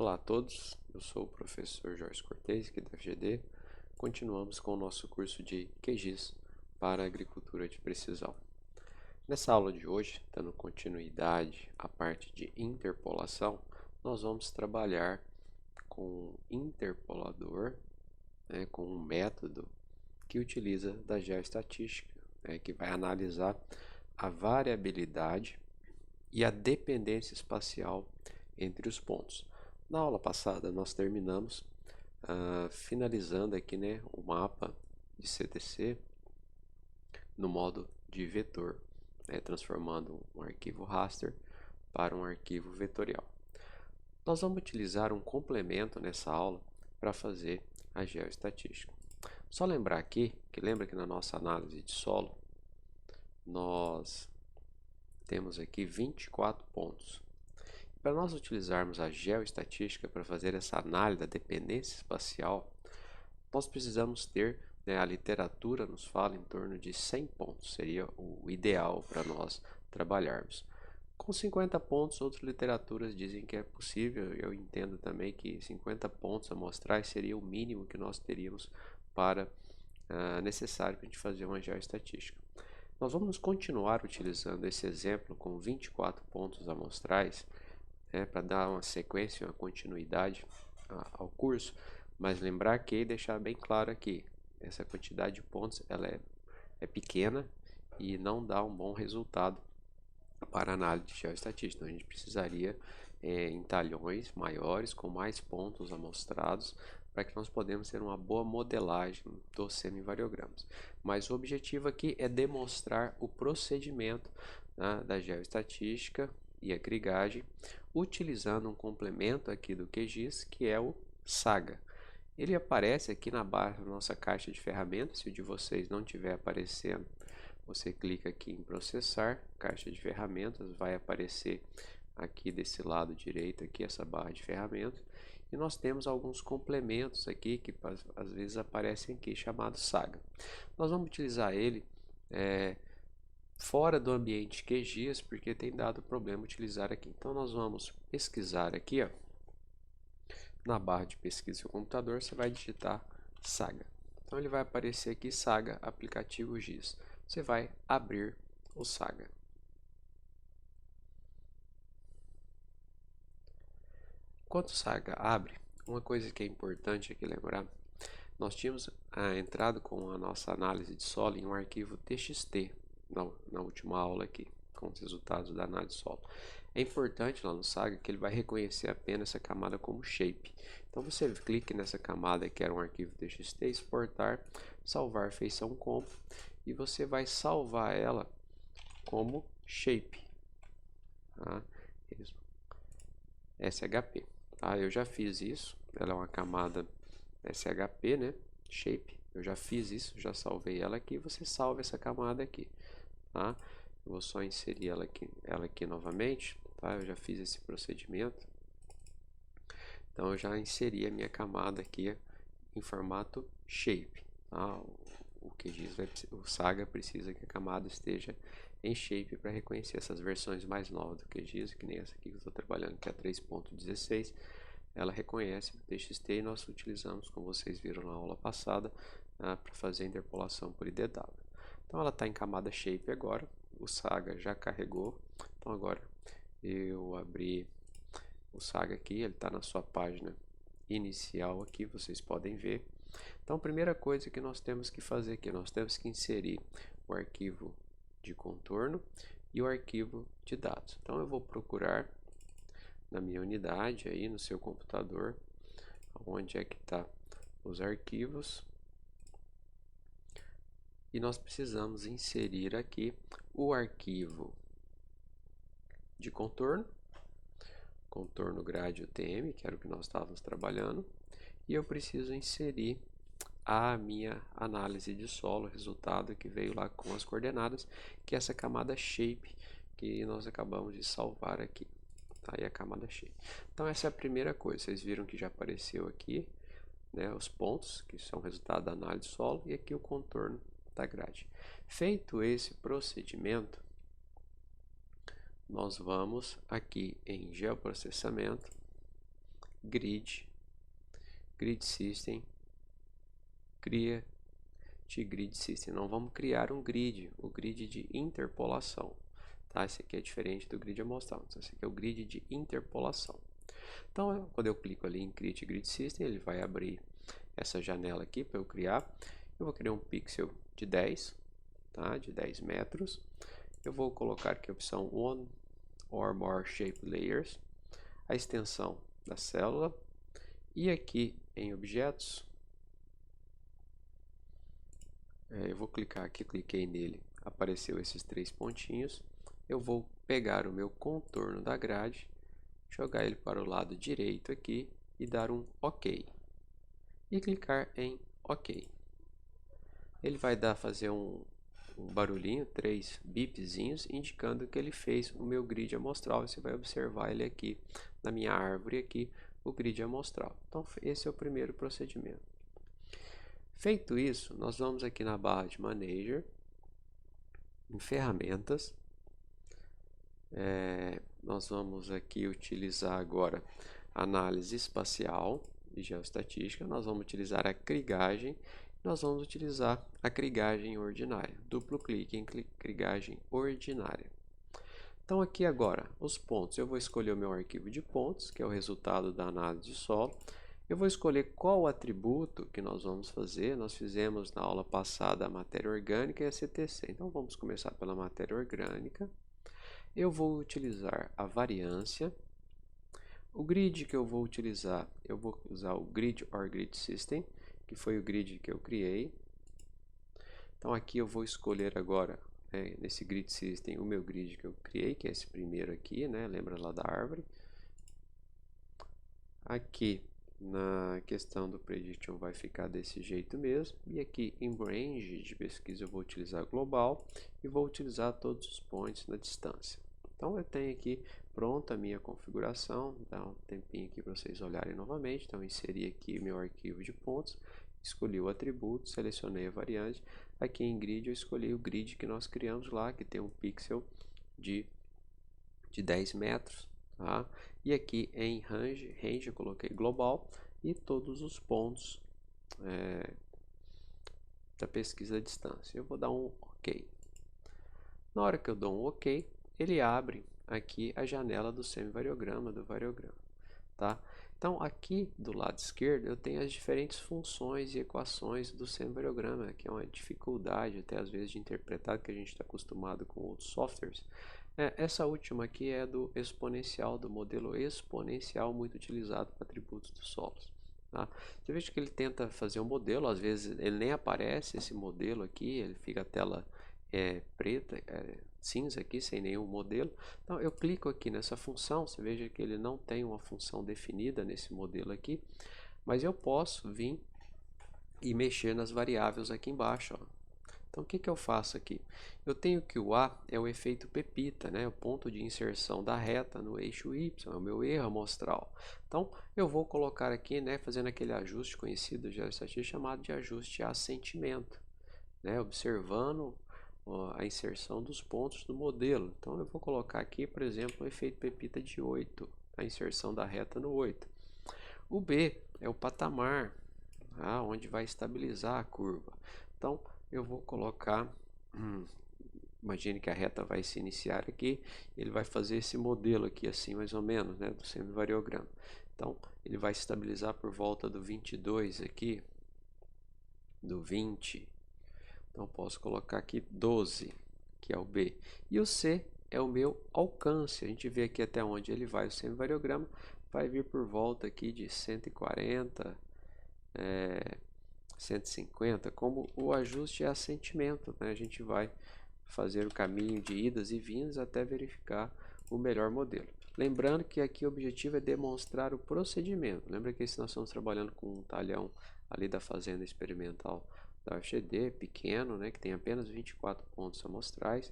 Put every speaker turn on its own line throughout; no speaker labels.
Olá a todos, eu sou o professor Jorge Cortez, aqui da FGD. Continuamos com o nosso curso de QGIS para agricultura de precisão. Nessa aula de hoje, dando continuidade à parte de interpolação, nós vamos trabalhar com um interpolador, com um método que utiliza da geoestatística, que vai analisar a variabilidade e a dependência espacial entre os pontos. Na aula passada nós terminamos finalizando aqui, o mapa de CTC no modo de vetor, transformando um arquivo raster para um arquivo vetorial. Nós vamos utilizar um complemento nessa aula para fazer a geoestatística. Só lembrar aqui, lembra que na nossa análise de solo nós temos aqui 24 pontos. Para nós utilizarmos a geoestatística para fazer essa análise da dependência espacial, nós precisamos ter, a literatura nos fala em torno de 100 pontos, seria o ideal para nós trabalharmos. Com 50 pontos, outras literaturas dizem que é possível, eu entendo também que 50 pontos amostrais seria o mínimo que nós teríamos para necessário para a gente fazer uma geoestatística. Nós vamos continuar utilizando esse exemplo com 24 pontos amostrais, para dar uma sequência, uma continuidade ao curso, mas lembrar que e deixar bem claro aqui, essa quantidade de pontos ela é pequena e não dá um bom resultado para análise de geoestatística. Então, a gente precisaria em talhões maiores, com mais pontos amostrados, para que nós podemos ter uma boa modelagem dos semivariogramas. Mas o objetivo aqui é demonstrar o procedimento da geoestatística e a krigagem, utilizando um complemento aqui do QGIS, que é o SAGA. Ele aparece aqui na barra da nossa caixa de ferramentas. Se o de vocês não estiver aparecendo, você clica aqui em processar, caixa de ferramentas, vai aparecer aqui desse lado direito, aqui essa barra de ferramentas, e nós temos alguns complementos aqui que às vezes aparecem aqui, chamado SAGA. Nós vamos utilizar ele fora do ambiente QGIS, porque tem dado problema utilizar aqui. Então nós vamos pesquisar aqui, na barra de pesquisa do seu computador, você vai digitar SAGA. Então ele vai aparecer aqui SAGA aplicativo GIS. Você vai abrir o SAGA. Enquanto o SAGA abre, uma coisa que é importante aqui lembrar, nós tínhamos entrado com a nossa análise de solo em um arquivo TXT na última aula aqui, com os resultados da análise de solo. É importante lá no SAGA que ele vai reconhecer apenas essa camada como shape. Então você clique nessa camada que era um arquivo TXT, exportar, salvar feição como, e você vai salvar ela como shape, SHP. Eu já fiz isso, ela é uma camada SHP, shape. Eu já fiz isso, já salvei ela aqui. Você salva essa camada aqui, Eu vou só inserir ela aqui novamente, Eu já fiz esse procedimento. Então eu já inseri a minha camada aqui em formato shape, O QGIS o SAGA precisa que a camada esteja em shape para reconhecer essas versões mais novas do QGIS, que nem essa aqui que eu estou trabalhando, que é a 3.16. Ela reconhece o TXT e nós utilizamos, como vocês viram na aula passada, para fazer a interpolação por IDW. Então ela está em camada shape agora, o SAGA já carregou. Então agora eu abri o SAGA aqui, ele está na sua página inicial aqui, vocês podem ver. Então a primeira coisa que nós temos que fazer aqui, nós temos que inserir o arquivo de contorno e o arquivo de dados. Então eu vou procurar na minha unidade aí no seu computador, onde é que está os arquivos, e nós precisamos inserir aqui o arquivo de contorno grade UTM, que era o que nós estávamos trabalhando, e eu preciso inserir a minha análise de solo, resultado que veio lá com as coordenadas, que é essa camada shape que nós acabamos de salvar aqui. Aí a camada shape. Então essa é a primeira coisa. Vocês viram que já apareceu aqui, os pontos que são resultado da análise de solo, e aqui o contorno da grade. Feito esse procedimento, nós vamos aqui em geoprocessamento, grid system, cria de grid system. Não vamos criar um grid, o grid de interpolação, tá? Esse aqui é diferente do grid amostral. Então, esse aqui é o grid de interpolação. Então, quando eu clico ali em Create Grid System, ele vai abrir essa janela aqui para eu criar. Eu vou criar um pixel de 10, tá? De 10 metros. Eu vou colocar aqui a opção One or More Shape Layers, a extensão da célula, e aqui em Objetos, eu vou clicar aqui, cliquei nele, apareceu esses 3 pontinhos. Eu vou pegar o meu contorno da grade, jogar ele para o lado direito aqui e dar um OK. E clicar em OK. Ele vai fazer um barulhinho, 3 bipzinhos, indicando que ele fez o meu grid amostral. Você vai observar ele aqui na minha árvore aqui, o grid amostral. Então, esse é o primeiro procedimento. Feito isso, nós vamos aqui na barra de Manager, em Ferramentas. Nós vamos aqui utilizar agora análise espacial e geoestatística. Nós vamos utilizar a krigagem. Nós vamos utilizar a krigagem ordinária. Duplo clique em krigagem ordinária. Então aqui agora, os pontos. Eu vou escolher o meu arquivo de pontos, que é o resultado da análise de solo. Eu vou escolher qual atributo que nós vamos fazer. Nós fizemos na aula passada a matéria orgânica e a CTC. Então vamos começar pela matéria orgânica. Eu vou utilizar a variância. O grid que eu vou usar o Grid or Grid System, que foi o grid que eu criei. Então aqui eu vou escolher agora, nesse Grid System, o meu grid que eu criei, que é esse primeiro aqui, né? Lembra lá da árvore. Aqui na questão do Prediction vai ficar desse jeito mesmo. E aqui em Range de pesquisa eu vou utilizar global e vou utilizar todos os points na distância. Então eu tenho aqui pronta a minha configuração, dá um tempinho aqui para vocês olharem novamente. Então eu inseri aqui meu arquivo de pontos, escolhi o atributo, selecionei a variante. Aqui em grid eu escolhi o grid que nós criamos lá, que tem um pixel de 10 metros. Tá? E aqui em range eu coloquei global e todos os pontos da pesquisa à distância. Eu vou dar um OK. Na hora que eu dou um OK, ele abre aqui a janela do semivariograma, do variograma. Tá? Então, aqui do lado esquerdo, eu tenho as diferentes funções e equações do semivariograma, que é uma dificuldade até às vezes de interpretar, que a gente está acostumado com outros softwares. Essa última aqui é do exponencial, do modelo exponencial, muito utilizado para atributos dos solos. Tá? Você veja que ele tenta fazer um modelo, às vezes ele nem aparece esse modelo aqui, ele fica a tela preta, cinza aqui, sem nenhum modelo. Então eu clico aqui nessa função, você veja que ele não tem uma função definida nesse modelo aqui, mas eu posso vir e mexer nas variáveis aqui embaixo, ó. Então, o que eu faço aqui? Eu tenho que o A é o efeito pepita, né? O ponto de inserção da reta no eixo Y, é o meu erro amostral. Então, eu vou colocar aqui, né, fazendo aquele ajuste conhecido de geoestatística chamado de ajuste a assentimento, né? Observando a inserção dos pontos do modelo. Então, eu vou colocar aqui, por exemplo, o efeito pepita de 8, a inserção da reta no 8. O B é o patamar, tá? Onde vai estabilizar a curva. Então, eu vou colocar, imagine que a reta vai se iniciar aqui, ele vai fazer esse modelo aqui assim mais ou menos, né, do semivariograma. Então ele vai se estabilizar por volta do 22 aqui, do 20, então posso colocar aqui 12, que é o B, e o C é o meu alcance. A gente vê aqui até onde ele vai, o semivariograma vai vir por volta aqui de 140, 150, como o ajuste é assentimento, né? A gente vai fazer o caminho de idas e vindas até verificar o melhor modelo. Lembrando que aqui o objetivo é demonstrar o procedimento. Lembra que nós estamos trabalhando com um talhão ali da fazenda experimental da UFGD, pequeno, né? Que tem apenas 24 pontos amostrais.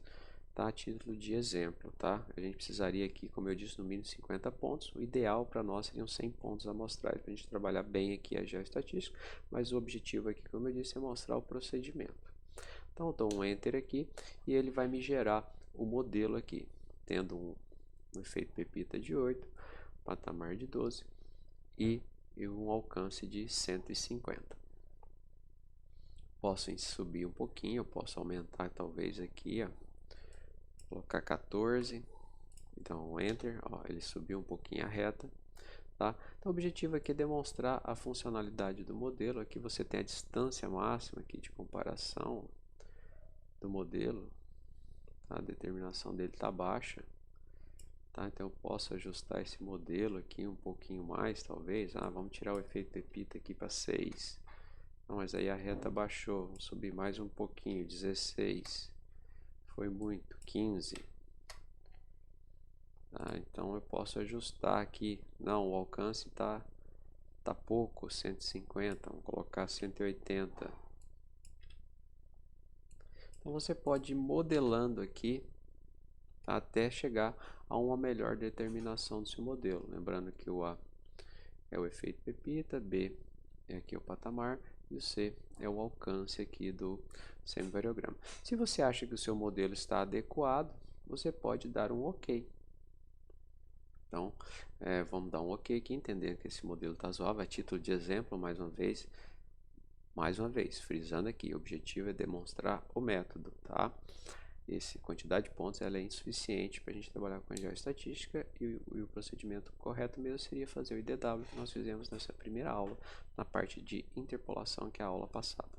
Tá, a título de exemplo, tá? A gente precisaria aqui, como eu disse, no mínimo 50 pontos. O ideal para nós seriam 100 pontos amostrais para a gente trabalhar bem aqui a geoestatística, mas o objetivo aqui, como eu disse, é mostrar o procedimento. Então, eu dou um Enter aqui e ele vai me gerar o modelo aqui, tendo um efeito pepita de 8, patamar de 12 e um alcance de 150. Posso subir um pouquinho, eu posso aumentar talvez aqui, ó, colocar 14, então Enter, ó, ele subiu um pouquinho a reta, tá? Então o objetivo aqui é demonstrar a funcionalidade do modelo. Aqui você tem a distância máxima aqui de comparação do modelo, tá? A determinação dele está baixa, tá? Então eu posso ajustar esse modelo aqui um pouquinho mais, talvez. Vamos tirar o efeito Pepita aqui para 6. Não, mas aí a reta baixou, vamos subir mais um pouquinho, 16, foi muito, 15. Tá? Então eu posso ajustar aqui, não, o alcance tá pouco, 150, vamos colocar 180. Então você pode ir modelando aqui até chegar a uma melhor determinação do seu modelo. Lembrando que o A é o efeito Pepita, B é aqui o patamar e o C é o alcance aqui do semivariograma. Se você acha que o seu modelo está adequado, você pode dar um OK. Então, vamos dar um OK aqui, entendendo que esse modelo está zoável. A título de exemplo, mais uma vez, frisando aqui, o objetivo é demonstrar o método, tá? Essa quantidade de pontos ela é insuficiente para a gente trabalhar com a geoestatística e o procedimento correto mesmo seria fazer o IDW que nós fizemos nessa primeira aula, na parte de interpolação, que é a aula passada.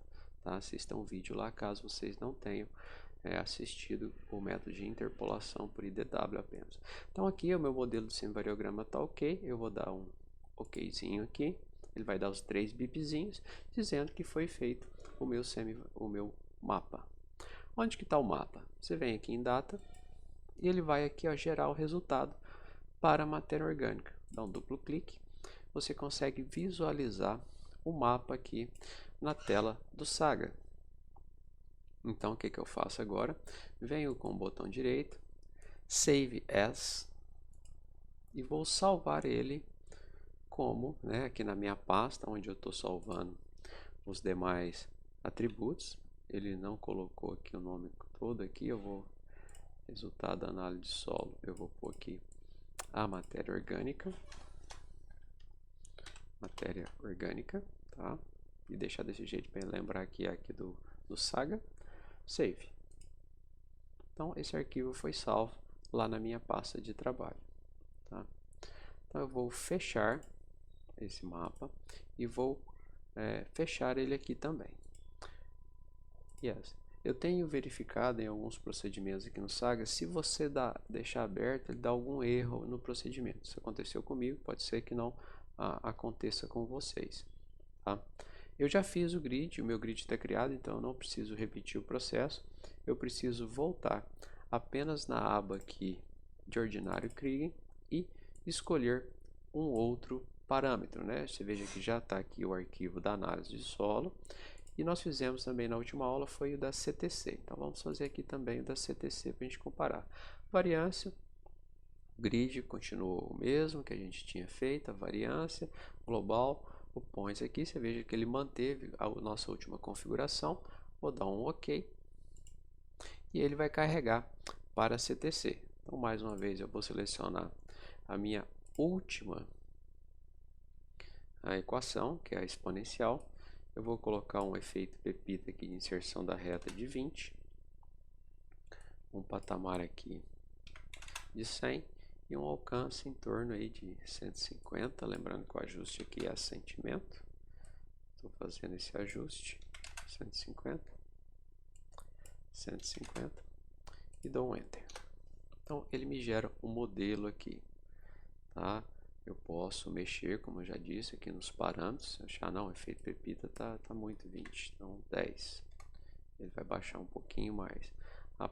Tá? Assistam o vídeo lá caso vocês não tenham assistido o método de interpolação por IDW apenas. Então aqui o meu modelo de semivariograma está ok, eu vou dar um OKzinho aqui, ele vai dar os 3 bipzinhos, dizendo que foi feito o meu mapa. Onde que está o mapa? Você vem aqui em data e ele vai aqui, ó, gerar o resultado para a matéria orgânica. Dá um duplo clique, você consegue visualizar o mapa aqui na tela do Saga. Então o que eu faço agora? Venho com o botão direito, Save As, e vou salvar ele como, aqui na minha pasta, onde eu estou salvando os demais atributos. Ele não colocou aqui o nome todo aqui, eu vou, resultado da análise de solo, eu vou pôr aqui a matéria orgânica, tá? E deixar desse jeito para lembrar que é aqui do Saga, Save. Então esse arquivo foi salvo lá na minha pasta de trabalho, tá? Então eu vou fechar esse mapa e vou fechar ele aqui também. Eu tenho verificado em alguns procedimentos aqui no Saga, se você deixar aberto, ele dá algum erro no procedimento. Isso aconteceu comigo, pode ser que não aconteça com vocês. Tá? Eu já fiz o grid, o meu grid está criado, então eu não preciso repetir o processo. Eu preciso voltar apenas na aba aqui de ordinário Kriging e escolher um outro parâmetro. Você veja que já está aqui o arquivo da análise de solo. E nós fizemos também na última aula foi o da CTC. Então vamos fazer aqui também o da CTC para a gente comparar. Variância, o grid continuou o mesmo que a gente tinha feito, a variância global, o points aqui, você veja que ele manteve a nossa última configuração. Vou dar um OK. E ele vai carregar para a CTC. Então mais uma vez eu vou selecionar a minha última equação, que é a exponencial. Eu vou colocar um efeito Pepita aqui de inserção da reta de 20, um patamar aqui de 100 e um alcance em torno aí de 150, lembrando que o ajuste aqui é assentimento. Estou fazendo esse ajuste, 150 e dou um Enter. Então ele me gera um modelo aqui, tá? Eu posso mexer, como eu já disse, aqui nos parâmetros. Achar, não, o efeito Pepita tá muito 20, então 10. Ele vai baixar um pouquinho mais.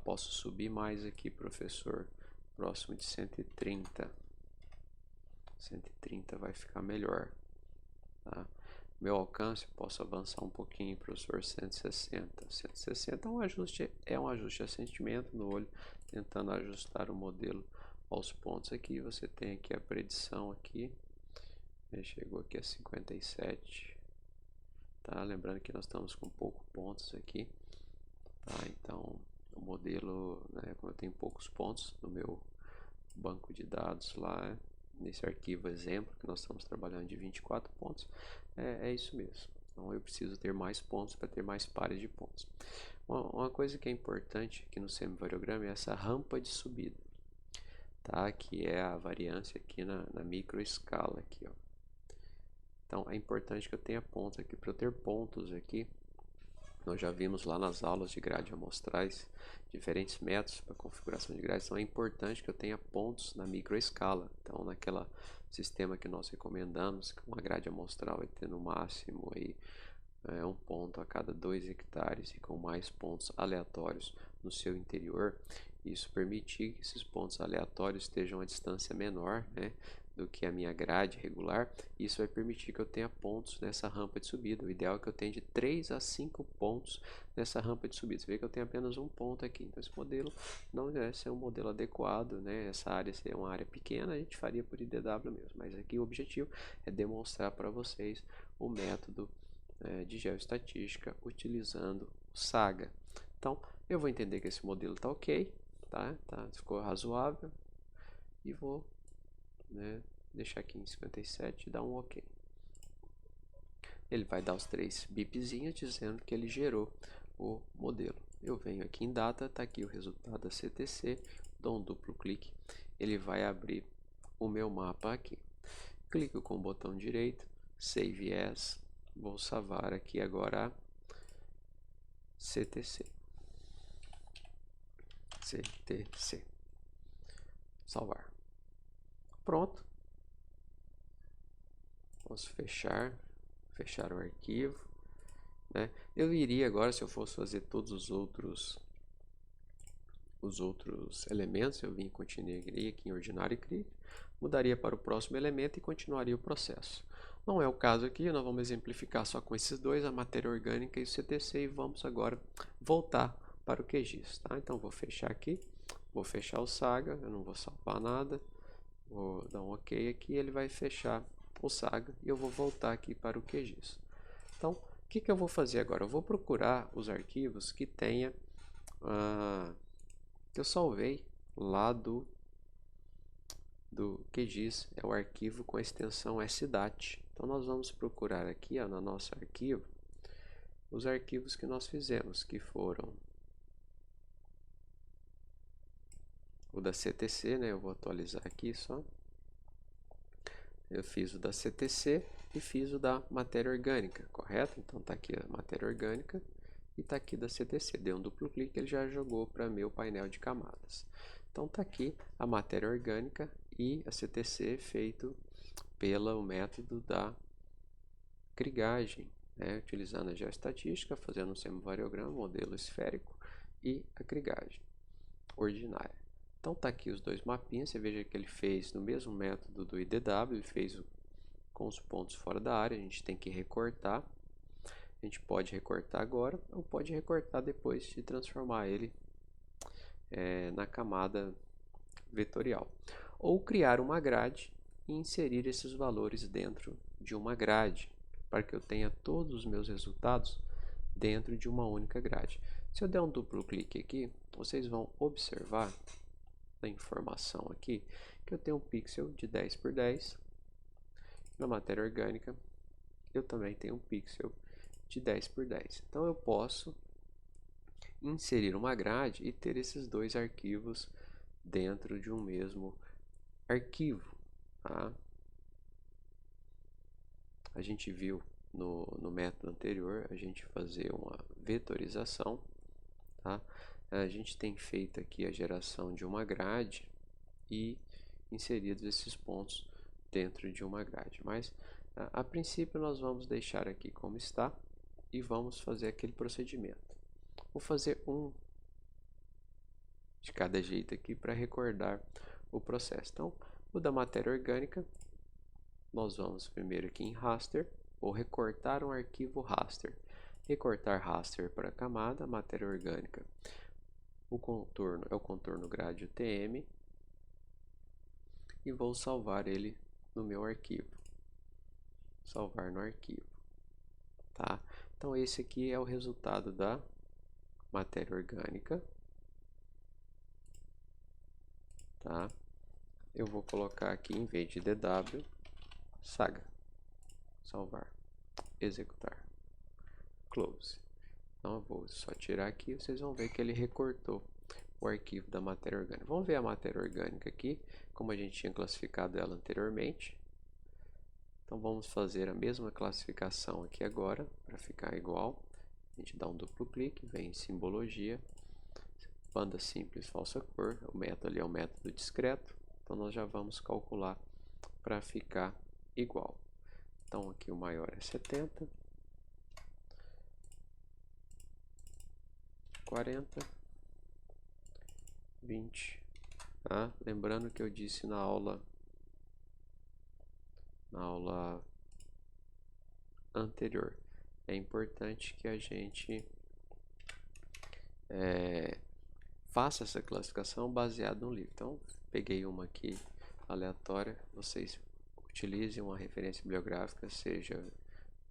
Posso subir mais aqui, professor, próximo de 130. 130 vai ficar melhor. Tá? Meu alcance, posso avançar um pouquinho, professor, 160. 160 é um ajuste de assentimento no olho, tentando ajustar o modelo aos pontos aqui. Você tem aqui a predição aqui, chegou aqui a 57, tá? Lembrando que nós estamos com poucos pontos aqui, tá? Então o modelo, como eu tenho poucos pontos no meu banco de dados lá, nesse arquivo exemplo, que nós estamos trabalhando de 24 pontos, é isso mesmo. Então eu preciso ter mais pontos para ter mais pares de pontos. Uma coisa que é importante aqui no semivariograma é essa rampa de subida, tá? Que é a variância aqui na microescala aqui, ó. Então é importante que eu tenha pontos aqui. Para eu ter pontos aqui, nós já vimos lá nas aulas de grade amostrais diferentes métodos para configuração de grades. Então é importante que eu tenha pontos na microescala. Então naquela sistema que nós recomendamos, que uma grade amostral vai ter no máximo aí um ponto a cada 2 hectares e com mais pontos aleatórios no seu interior, isso permitir que esses pontos aleatórios estejam a distância menor, né, do que a minha grade regular. Isso vai permitir que eu tenha pontos nessa rampa de subida. O ideal é que eu tenha de 3 a 5 pontos nessa rampa de subida. Você vê que eu tenho apenas um ponto aqui, então esse modelo não deve ser um modelo adequado, né? Essa área ser uma área pequena, a gente faria por IDW mesmo, mas aqui o objetivo é demonstrar para vocês o método de geoestatística utilizando o SAGA. Então, eu vou entender que esse modelo está ok, tá? Ficou razoável e vou, né, deixar aqui em 57 e dar um ok. Ele vai dar os 3 bipzinhos dizendo que ele gerou o modelo. Eu venho aqui em data, está aqui o resultado da CTC, dou um duplo clique, ele vai abrir o meu mapa aqui. Clico com o botão direito, Save As, vou salvar aqui agora a CTC. Salvar. Pronto. Vamos fechar o arquivo, né? Eu iria agora, se eu fosse fazer todos os outros elementos, eu continuaria aqui em ordinário e clique, mudaria para o próximo elemento e continuaria o processo. Não é o caso aqui, nós vamos exemplificar só com esses dois, a matéria orgânica e o CTC, e vamos agora voltar para o QGIS, tá? Então vou fechar aqui, vou fechar o SAGA, eu não vou salvar nada, vou dar um ok aqui, ele vai fechar o SAGA e eu vou voltar aqui para o QGIS. Então, o que eu vou fazer agora? Eu vou procurar os arquivos que tenha, que eu salvei lá do QGIS, é o arquivo com a extensão SDAT. Então nós vamos procurar aqui, ó, no nosso arquivo, os arquivos que nós fizemos, que foram o da CTC, né? Eu vou atualizar aqui só. Eu fiz o da CTC e fiz o da matéria orgânica, correto? Então tá aqui a matéria orgânica e tá aqui da CTC. Dei um duplo clique, ele já jogou para meu painel de camadas. Então tá aqui a matéria orgânica e a CTC feito pelo método da krigagem, né? Utilizando a geoestatística, fazendo um semivariograma, modelo esférico e a krigagem ordinária. Então tá aqui os dois mapinhas, você veja que ele fez no mesmo método do IDW, ele fez com os pontos fora da área, a gente tem que recortar. A gente pode recortar agora ou pode recortar depois de transformar ele na camada vetorial. Ou criar uma grade e inserir esses valores dentro de uma grade, para que eu tenha todos os meus resultados dentro de uma única grade. Se eu der um duplo clique aqui, vocês vão observar na informação aqui que eu tenho um pixel de 10 por 10. Na matéria orgânica, eu também tenho um pixel de 10 por 10. Então eu posso inserir uma grade e ter esses dois arquivos dentro de um mesmo arquivo, tá? A gente viu no método anterior a gente fazer uma vetorização, tá? A gente tem feito aqui a geração de uma grade e inseridos esses pontos dentro de uma grade, mas a princípio nós vamos deixar aqui como está e vamos fazer aquele procedimento. Vou fazer um de cada jeito aqui para recordar o processo. Então, o da matéria orgânica, nós vamos primeiro aqui em raster, vou recortar um arquivo raster. Recortar raster para a camada, matéria orgânica. O contorno é o contorno grade UTM e vou salvar ele no meu arquivo. Salvar no arquivo, tá? Então esse aqui é o resultado da matéria orgânica, tá? eu vou colocar aqui, em vez de DW, Saga. Salvar, executar, close. Então eu vou só tirar aqui, vocês vão ver que ele recortou o arquivo da matéria orgânica. Vamos ver a matéria orgânica aqui, como a gente tinha classificado ela anteriormente. Então vamos fazer a mesma classificação aqui agora, para ficar igual. A gente dá um duplo clique, vem em simbologia, banda simples, falsa cor. O método ali é o método discreto, então nós já vamos calcular para ficar igual. Então aqui o maior é 70, 40, 20. Tá? Lembrando que eu disse na aula anterior, é importante que a gente faça essa classificação baseada no livro. Então, peguei uma aqui aleatória, vocês utilizem uma referência bibliográfica, seja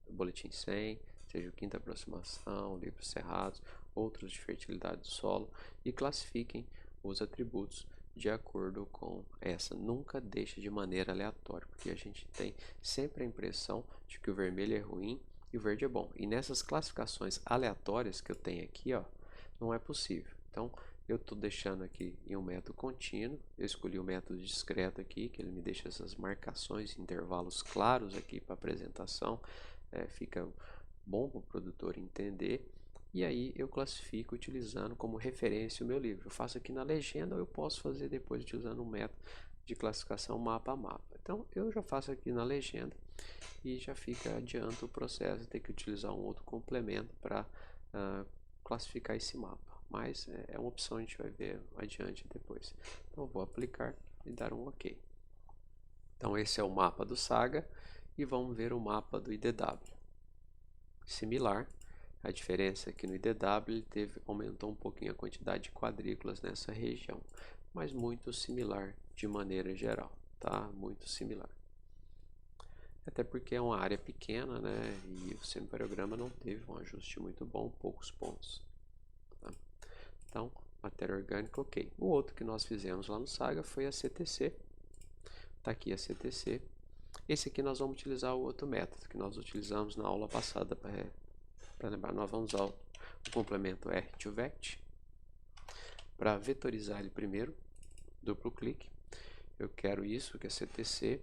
o Boletim 100, seja o Quinta Aproximação, Livros Cerrados, outros de fertilidade do solo, e classifiquem os atributos de acordo com essa. Nunca deixe de maneira aleatória, porque a gente tem sempre a impressão de que o vermelho é ruim e o verde é bom. E nessas classificações aleatórias que eu tenho aqui, ó, não é possível. Então, eu estou deixando aqui em um método contínuo. Eu escolhi o método discreto aqui, que ele me deixa essas marcações, intervalos claros aqui para apresentação. Fica bom para o produtor entender. E aí eu classifico utilizando como referência o meu livro. Eu faço aqui na legenda, ou eu posso fazer depois utilizando um método de classificação mapa a mapa. Então eu já faço aqui na legenda e já fica adiante o processo de ter que utilizar um outro complemento para classificar esse mapa. Mas é uma opção, a gente vai ver adiante depois. Então eu vou aplicar e dar um OK. Então esse é o mapa do Saga e vamos ver o mapa do IDW. Similar. A diferença é que no IDW ele aumentou um pouquinho a quantidade de quadrículas nessa região, mas muito similar de maneira geral, tá? Muito similar. Até porque é uma área pequena, né? E o semiparalelograma não teve um ajuste muito bom, poucos pontos. Tá? Então, matéria orgânica, ok. O outro que nós fizemos lá no Saga foi a CTC. Tá aqui a CTC. Esse aqui nós vamos utilizar o outro método que nós utilizamos na aula passada para lembrar. Nós vamos usar o complemento R2Vect para vetorizar ele primeiro, duplo clique. Eu quero isso, que é CTC,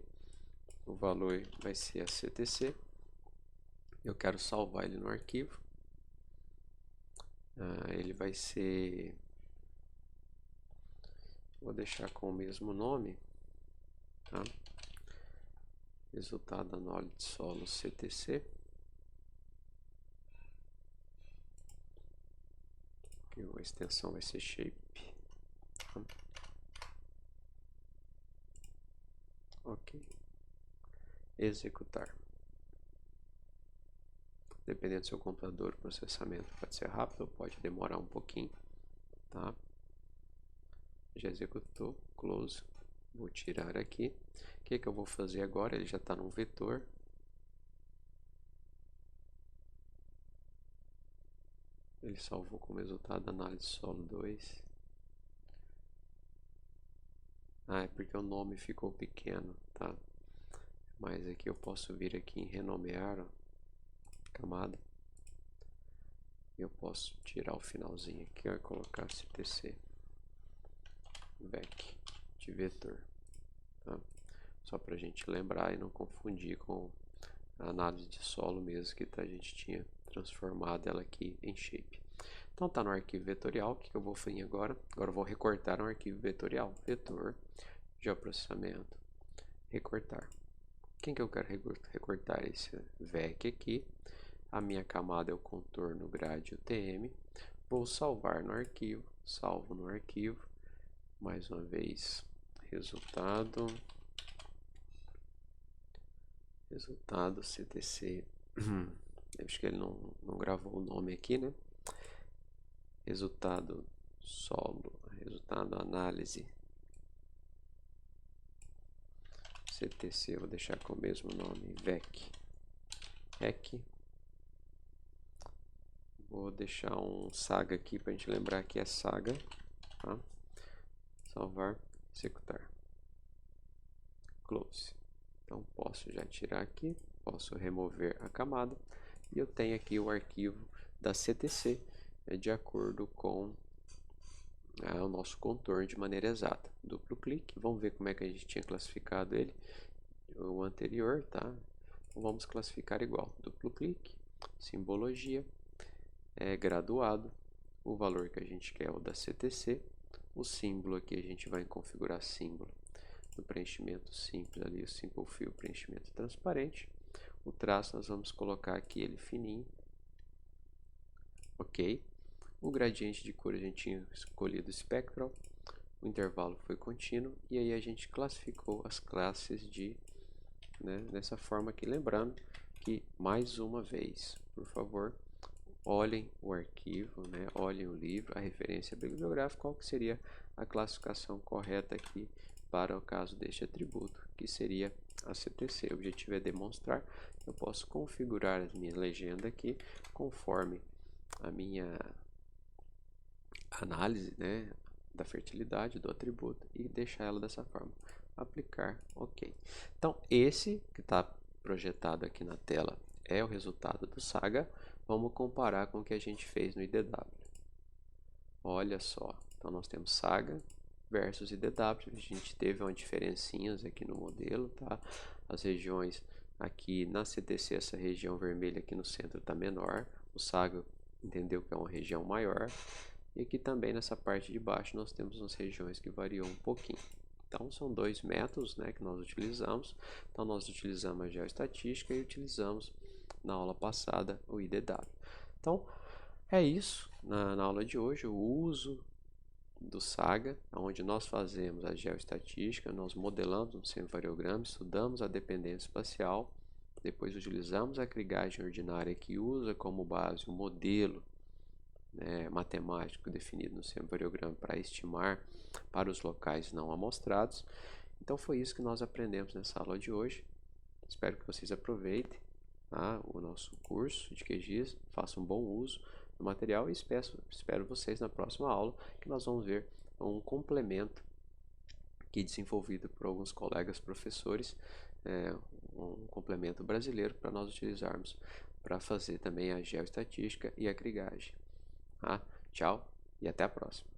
o valor vai ser a CTC. Eu quero salvar ele no arquivo. Ele vai ser, vou deixar com o mesmo nome, tá? Resultado análise de solo CTC. A extensão vai ser shape. Tá? Ok. Executar. Dependendo do seu computador, o processamento pode ser rápido ou pode demorar um pouquinho. Tá? Já executou. Close. Vou tirar aqui. O que eu vou fazer agora? Ele já está num vetor. Ele salvou como resultado análise solo 2. É porque o nome ficou pequeno, tá? Mas aqui eu posso vir aqui em renomear, ó, camada. Eu posso tirar o finalzinho aqui, ó, e colocar CTC vec de vetor, tá? Só para a gente lembrar e não confundir com a análise de solo mesmo que a gente tinha transformado ela aqui em shape. Então tá no arquivo vetorial. O que eu vou fazer agora? Agora eu vou recortar um arquivo vetorial. Vetor, geoprocessamento, recortar. Quem que eu quero recortar? Esse vec aqui. A minha camada é o contorno grade UTM. Vou salvar no arquivo. Salvo no arquivo. Mais uma vez, resultado CTC. Acho que ele não gravou o nome aqui, né? Resultado solo, resultado análise CTC, vou deixar com o mesmo nome, vec rec. Vou deixar um saga aqui para a gente lembrar que é saga, tá? Salvar, executar. close. Então, posso já tirar aqui, posso remover a camada, e eu tenho aqui o arquivo da CTC, de acordo com o nosso contorno de maneira exata. Duplo clique, vamos ver como é que a gente tinha classificado ele, o anterior, tá? Então, vamos classificar igual. Duplo clique, simbologia, graduado, o valor que a gente quer é o da CTC, o símbolo aqui a gente vai configurar símbolo no preenchimento simples ali, o Simple Fill, preenchimento transparente. O traço nós vamos colocar aqui ele fininho, ok. O gradiente de cor a gente tinha escolhido Spectral, o intervalo foi contínuo, e aí a gente classificou as classes dessa forma aqui, lembrando que, mais uma vez, por favor, olhem o arquivo, olhem o livro, a referência bibliográfica, qual que seria a classificação correta aqui para o caso deste atributo, que seria a CTC. O objetivo é demonstrar que eu posso configurar a minha legenda aqui conforme a minha análise da fertilidade do atributo e deixar ela dessa forma. Aplicar, ok. Então, esse que está projetado aqui na tela é o resultado do Saga. Vamos comparar com o que a gente fez no IDW. Olha só, então nós temos Saga versus IDW. A gente teve uma diferencinhas aqui no modelo, tá? As regiões aqui na CTC, essa região vermelha aqui no centro está menor. O Saga entendeu que é uma região maior. E aqui também nessa parte de baixo nós temos umas regiões que variam um pouquinho. Então são dois métodos que nós utilizamos. Então nós utilizamos a geoestatística e utilizamos na aula passada o IDW. Então é isso na aula de hoje, o uso do Saga, onde nós fazemos a geoestatística, nós modelamos um semivariograma, estudamos a dependência espacial, depois utilizamos a krigagem ordinária que usa como base o modelo matemático definido no semivariograma para estimar para os locais não amostrados. Então foi isso que nós aprendemos nessa aula de hoje. Espero que vocês aproveitem o nosso curso de QGIS, façam um bom uso do material e espero vocês na próxima aula, que nós vamos ver um complemento aqui desenvolvido por alguns colegas professores, um complemento brasileiro para nós utilizarmos para fazer também a geoestatística e a krigagem. Tchau e até a próxima.